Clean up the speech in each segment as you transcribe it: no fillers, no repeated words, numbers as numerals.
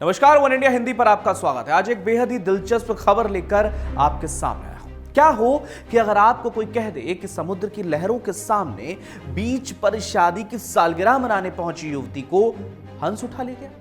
नमस्कार, one India Hindi पर आपका स्वागत है। आज एक बेहद ही दिलचस्प खबर लेकर आपके सामने आया हूं। क्या हो कि अगर आपको कोई कह दे कि समुद्र की लहरों के सामने बीच पर शादी की सालगिरह मनाने पहुंची युवती को हंस उठा ले गया,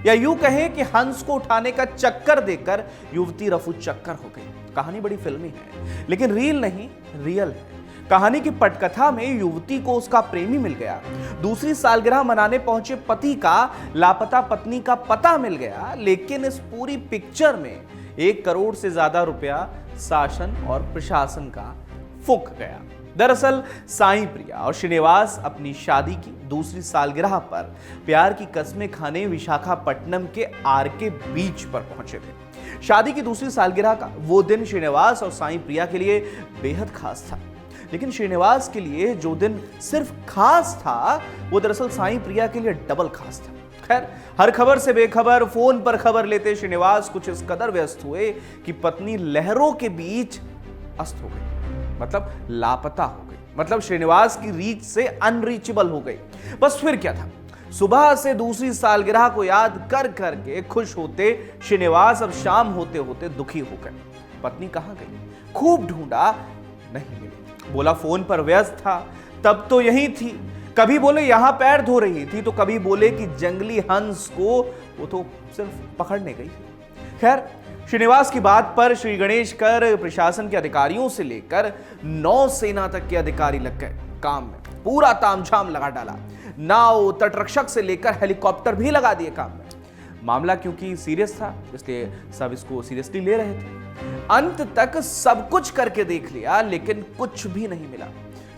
या यूं कहें कि हंस को उठाने का चक्कर देकर युवती रफू चक्कर हो गई। कहानी बड़ी फिल्मी है, लेकिन रील नहीं, रियल है। कहानी की पटकथा में युवती को उसका प्रेमी मिल गया, दूसरी सालगिरह मनाने पहुंचे पति का लापता पत्नी का पता मिल गया, लेकिन इस पूरी पिक्चर में 1 करोड़ से ज्यादा रुपया शासन और प्रशासन का फूंक गया। दरअसल साईं प्रिया और श्रीनिवास अपनी शादी की दूसरी सालगिरह पर प्यार की कस्में खाने विशाखापट्टनम के आरके बीच पर पहुंचे थे। शादी की दूसरी सालगिरह का वो दिन श्रीनिवास और साईं प्रिया के लिए बेहद खास था, लेकिन श्रीनिवास के लिए जो दिन सिर्फ खास था, वो दरअसल साईं प्रिया के लिए डबल खास था। खैर, हर खबर से बेखबर फोन पर खबर लेते श्रीनिवास कुछ इस कदर व्यस्त हुए कि पत्नी लहरों के बीच अस्त हो गई, मतलब लापता हो गई, मतलब श्रीनिवास की रीच से अनरीचेबल हो गई। बस फिर क्या था, सुबह से दूसरी सालगिरह को याद कर करके खुश होते श्रीनिवास अब शाम होते होते दुखी हो गए। पत्नी कहां गई? खूब ढूंढा, नहीं मिली। बोला फोन पर व्यस्त था, तब तो यही थी। कभी बोले यहां पैर धो रही थी, तो कभी बोले कि जंगली हंस को वो तो सिर्फ पकड़ने गई थी। खैर, श्रीनिवास की बात पर श्री गणेश कर प्रशासन के अधिकारियों से लेकर नौसेना तक के अधिकारी लग गए काम में। पूरा तामझाम लगा डाला, नाव तटरक्षक से लेकर हेलीकॉप्टर भी लगा दिए काम में। मामला क्योंकि सीरियस था, इसलिए सब इसको सीरियसली ले रहे थे। अंत तक सब कुछ करके देख लिया, लेकिन कुछ भी नहीं मिला।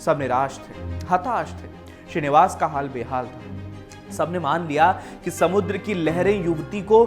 सब निराश थे, हताश थे। श्रीनिवास का हाल बेहाल था। सबने मान लिया कि समुद्र की लहरें युवती को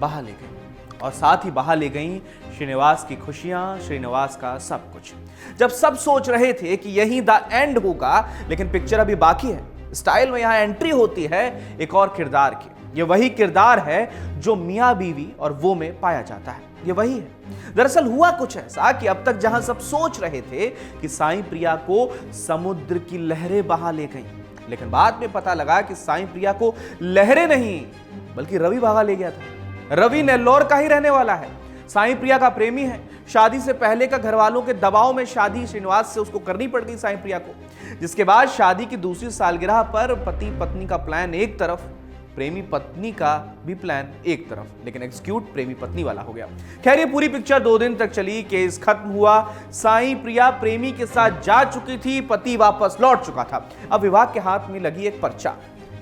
बहा ले गई, और साथ ही बहा ले गई श्रीनिवास की खुशियां, श्रीनिवास का सब कुछ। जब सब सोच रहे थे कि यही द एंड होगा, लेकिन पिक्चर अभी बाकी है। स्टाइल में यहां एंट्री होती है एक और किरदार की। ये वही किरदार है जो मियां बीवी और वो में पाया जाता है। ये वही है। दरअसल हुआ कुछ ऐसा कि अब तक जहां सब सोच रहे थे कि साईं प्रिया को समुद्र की लहरें बहा ले गई, लेकिन बाद में पता लगा कि साईं प्रिया को लहरें नहीं, बल्कि रवि भगा ले गया था। रवि नेल्लौर का ही रहने वाला है, साईं प्रिया का प्रेमी है। शादी से पहले का घर वालों के दबाव में शादी श्रीनिवास से उसको करनी पड़ गई साईं प्रिया को, जिसके बाद शादी की दूसरी सालगिरह पर पति पत्नी का प्लान एक तरफ, प्रेमी पत्नी का भी प्लान एक तरफ, लेकिन एग्जीक्यूट प्रेमी पत्नी वाला हो गया। खैर, ये पूरी पिक्चर 2 दिन तक चली। केस खत्म हुआ, साईं प्रिया प्रेमी के साथ जा चुकी थी, पति वापस लौट चुका था। अब विभाग के हाथ में लगी एक पर्चा।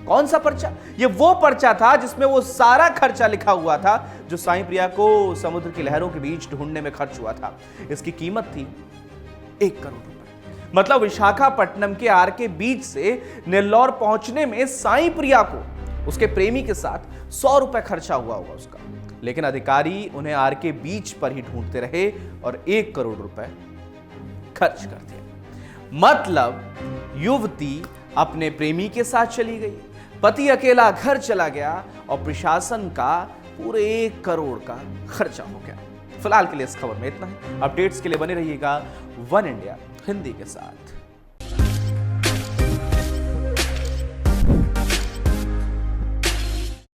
कौन सा पर्चा? ये वो पर्चा था जिसमें वो सारा खर्चा लिखा हुआ था जो साईं प्रिया को समुद्र की लहरों के बीच ढूंढने में खर्च हुआ था। इसकी कीमत थी 1 करोड़ रुपए। मतलब विशाखापट्टनम के आरके बीच से नेल्लौर पहुंचने में साईं प्रिया को उसके प्रेमी के साथ 100 रुपए खर्चा हुआ होगा उसका, लेकिन अधिकारी उन्हें आरके बीच पर ही ढूंढते रहे और 1 करोड़ रुपए खर्च कर दिए। मतलब युवती अपने प्रेमी के साथ चली गई, पति अकेला घर चला गया और प्रशासन का पूरे 1 करोड़ का खर्चा हो गया। फिलहाल के लिए इस खबर में इतना ही। अपडेट्स के लिए बने रहिएगा वन इंडिया हिंदी के साथ।